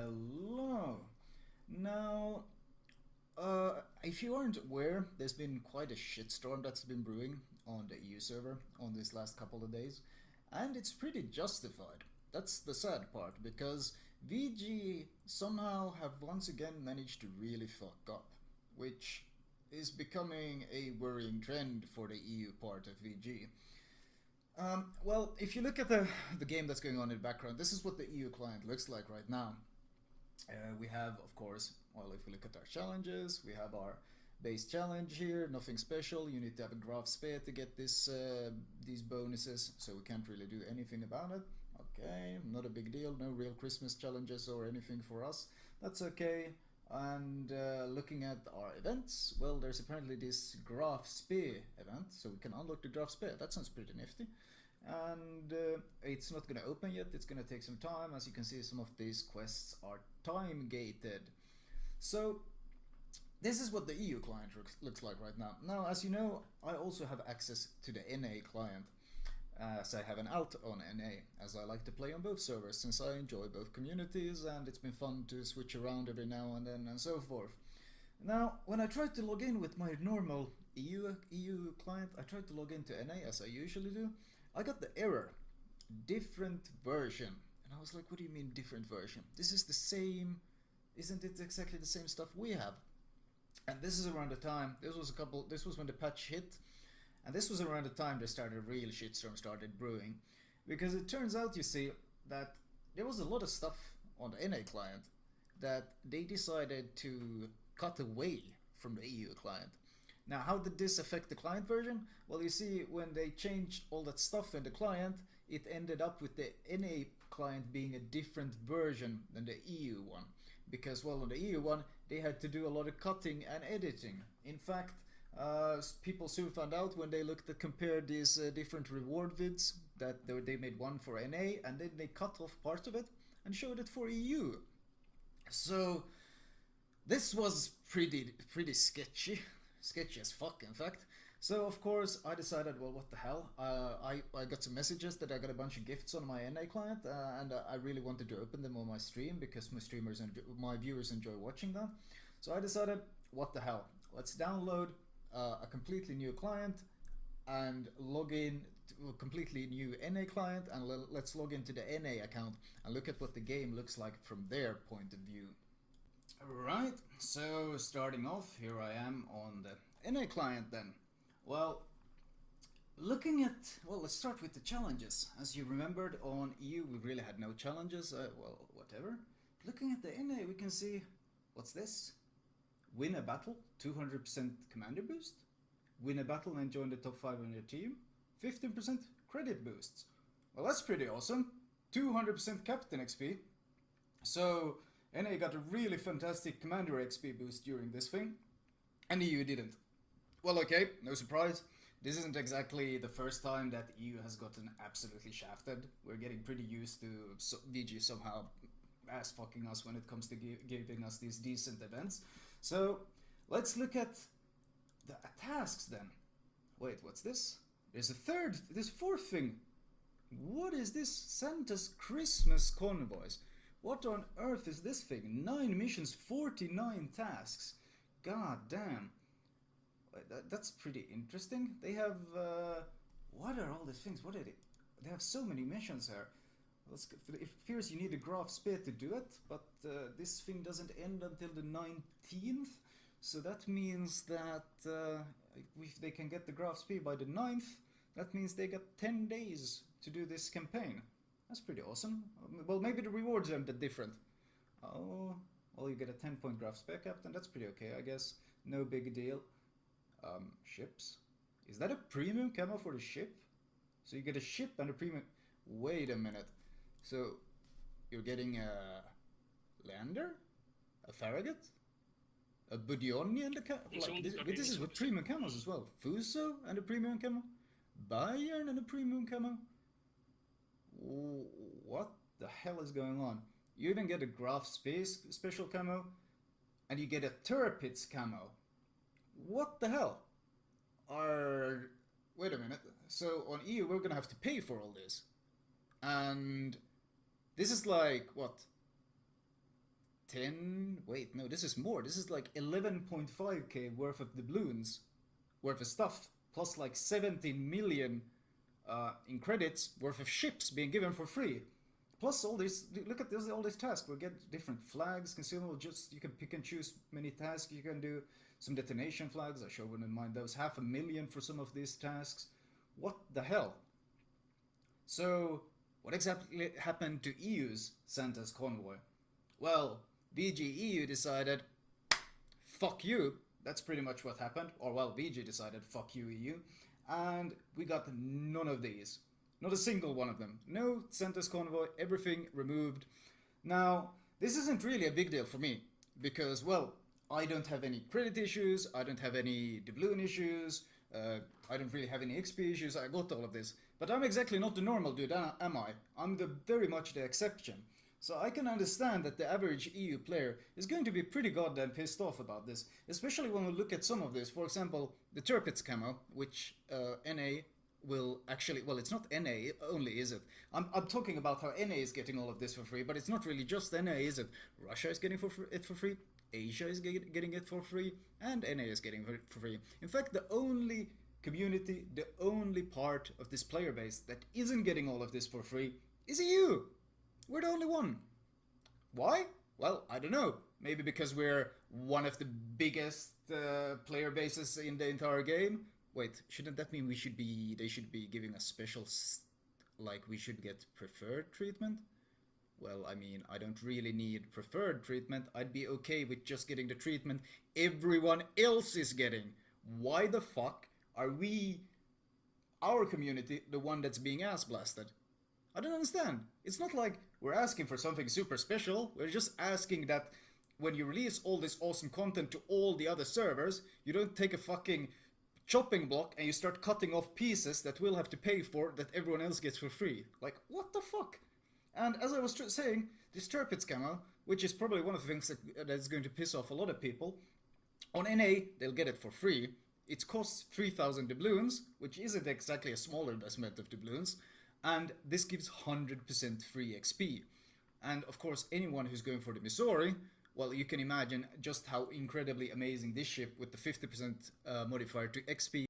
Hello. Now, if you aren't aware, there's been quite a shitstorm that's been brewing on the EU server on these last couple of days, and it's pretty justified. That's the sad part, because VG somehow have once again managed to really fuck up, which is becoming a worrying trend for the EU part of VG. Well, if you look at the game that's going on in the background, this is what the EU client looks like right now. We have, of course, well, if we look at our challenges, we have our base challenge here, nothing special. You need to have a graph spare to get these bonuses, so we can't really do anything about it. Okay, not a big deal, no real Christmas challenges or anything for us. That's okay. And looking at our events, well, there's apparently this graph spear event, so we can unlock the graph spear. That sounds pretty nifty. And it's not going to open yet, it's going to take some time. As you can see, some of these quests are time gated. So this is what the EU client looks like right now. Now, as you know, I also have access to the NA client, as I have an alt on NA, as I like to play on both servers since I enjoy both communities and it's been fun to switch around every now and then and so forth. Now, when I tried to log in with my normal EU client, I tried to log into NA as I usually do. I got the error, different version. And I was like, what do you mean different version? This is the same, isn't it exactly the same stuff we have? And this is around the time, this was when the patch hit, and this was around the time a real shitstorm started brewing. Because it turns out, you see, that there was a lot of stuff on the NA client that they decided to cut away from the EU client. Now, how did this affect the client version? Well, you see, when they changed all that stuff in the client, it ended up with the NA client being a different version than the EU one. Because, well, on the EU one, they had to do a lot of cutting and editing. In fact, people soon found out when they looked at compared these different reward vids that they made one for NA, and then they cut off part of it and showed it for EU. So this was pretty sketchy as fuck, in fact. So of course I decided, well, what the hell? I got some messages that I got a bunch of gifts on my NA client, and I really wanted to open them on my stream because my viewers enjoy watching them. So I decided, what the hell? Let's download a completely new client and log in to a completely new NA client, and let's log into the NA account and look at what the game looks like from their point of view. Right, so starting off, here I am on the NA client then. Well, let's start with the challenges. As you remembered, on EU we really had no challenges, well, whatever. Looking at the NA, we can see, what's this? Win a battle, 200% commander boost. Win a battle and join the top 5 on your team, 15% credit boosts. Well, that's pretty awesome. 200% captain XP. So NA got a really fantastic commander XP boost during this thing, and EU didn't. Well, okay, no surprise. This isn't exactly the first time that EU has gotten absolutely shafted. We're getting pretty used to VG somehow ass fucking us when it comes to giving us these decent events. So let's look at the tasks then. Wait, what's this? There's this fourth thing. What is this? Santa's Christmas convoys. What on earth is this thing? 9 missions, 49 tasks. God damn. That's pretty interesting. They have, what are all these things? What are they? They have so many missions here. It appears you need a graph spear to do it, but this thing doesn't end until the 19th. So that means that if they can get the graph spear by the 9th, that means they got 10 days to do this campaign. That's pretty awesome. Well, maybe the rewards are a bit different. Oh, well, you get a 10-point graph spec captain. That's pretty okay, I guess. No big deal. Ships. Is that a premium camo for the ship? So you get a ship and a premium... Wait a minute. So you're getting a lander? A Farragut? A Budionni and a camo? This is with premium camos as well. Fuso and a premium camo? Bayern and a premium camo? What the hell is going on? You even get a graph space special camo, and you get a Turpitz camo. What the hell? Wait a minute. So on EU we're gonna have to pay for all this. And this is like, what? 10. Wait, no, this is more. This is like 11.5k worth of doubloons, worth of stuff, plus like 17 million in credits worth of ships being given for free. Plus all these, look at this, all these tasks. We get different flags, consumable. Just you can pick and choose many tasks. You can do some detonation flags. I sure wouldn't mind those. 500,000 for some of these tasks. What the hell? So, what exactly happened to EU's Santa's convoy? Well, BG EU decided, fuck you. That's pretty much what happened. Or, well, BG decided, fuck you, EU. And we got none of these. Not a single one of them. No Santa's convoy, everything removed. Now, this isn't really a big deal for me. Because, well, I don't have any credit issues, I don't have any doubloon issues, I don't really have any XP issues, I got all of this. But I'm exactly not the normal dude, am I? I'm very much the exception. So I can understand that the average EU player is going to be pretty goddamn pissed off about this, especially when we look at some of this. For example, the Turpitz camo, which NA will actually, well, it's not NA only, is it? I'm talking about how NA is getting all of this for free, but it's not really just NA, is it? Russia is getting it for free, Asia is getting it for free, and NA is getting it for free. In fact, the only community, the only part of this player base that isn't getting all of this for free is EU. We're the only one. Why? Well, I don't know. Maybe because we're one of the biggest player bases in the entire game. Wait, shouldn't that mean they should be giving us special, like we should get preferred treatment? Well, I mean, I don't really need preferred treatment. I'd be okay with just getting the treatment everyone else is getting. Why the fuck are we, our community, the one that's being ass blasted? I don't understand. It's not like we're asking for something super special. We're just asking that when you release all this awesome content to all the other servers, you don't take a fucking chopping block and you start cutting off pieces that we'll have to pay for that everyone else gets for free. Like, what the fuck? And as I was saying, this Turpitz camo, which is probably one of the things that's going to piss off a lot of people, on NA, they'll get it for free. It costs 3,000 doubloons, which isn't exactly a small investment of doubloons, and this gives 100% free XP. And of course, anyone who's going for the Missouri, well, you can imagine just how incredibly amazing this ship with the 50% modifier to XP